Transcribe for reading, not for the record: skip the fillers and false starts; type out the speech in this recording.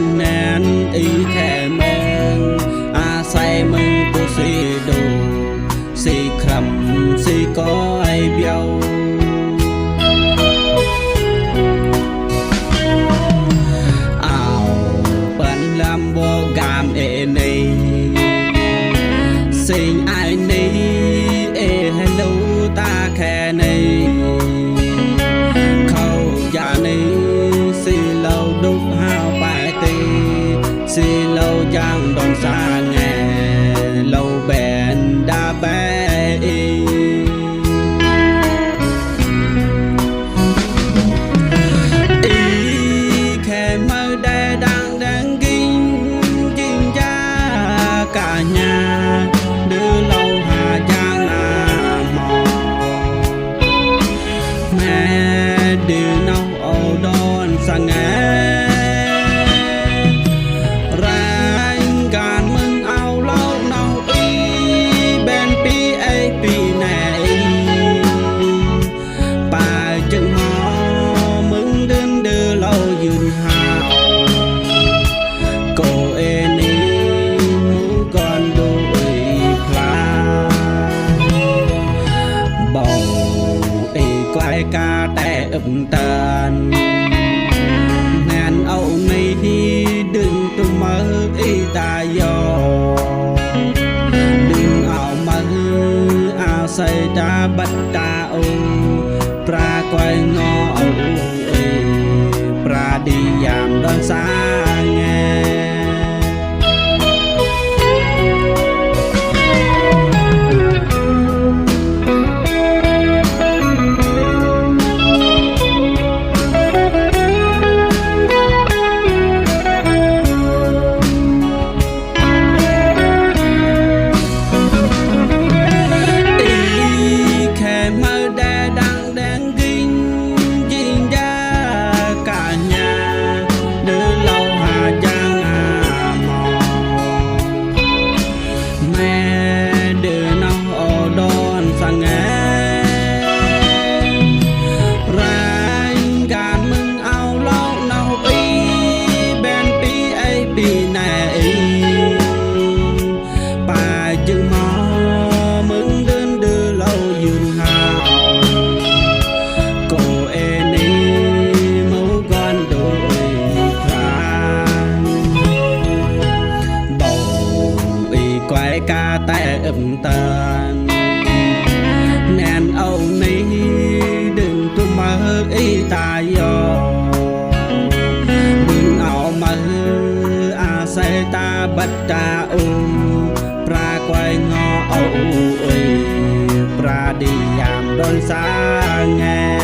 năn nén ý khẽ mừng say mừng cô xì đồ xì khẩm xì có ai biao ảo bận làm bộ gam ê này xin ai ní ê hello ta khẽ này khâu dạ này xì lâu đúc hao bài tì xì lâu chẳng đòn xa nghe lâu bèn đa bé ý khe mơ đê đang đang kinh kinh cha cả nhà đưa lâu hà giang à mò mẹ điều nấu ô đòn sang nghe ca tè tàn ngàn âu này đừng tôi mơ ý ta do đừng ảo mơ xây ta bắt ta ô pra quay ngõ âu pra đi giảm đơn xa nghe ca tè tàn nèn âu ní đừng tôi mơ ý ta do đừng ảo mơ say ta bắt ta pra quay ngõ âu pra đi giảm đón xa nghe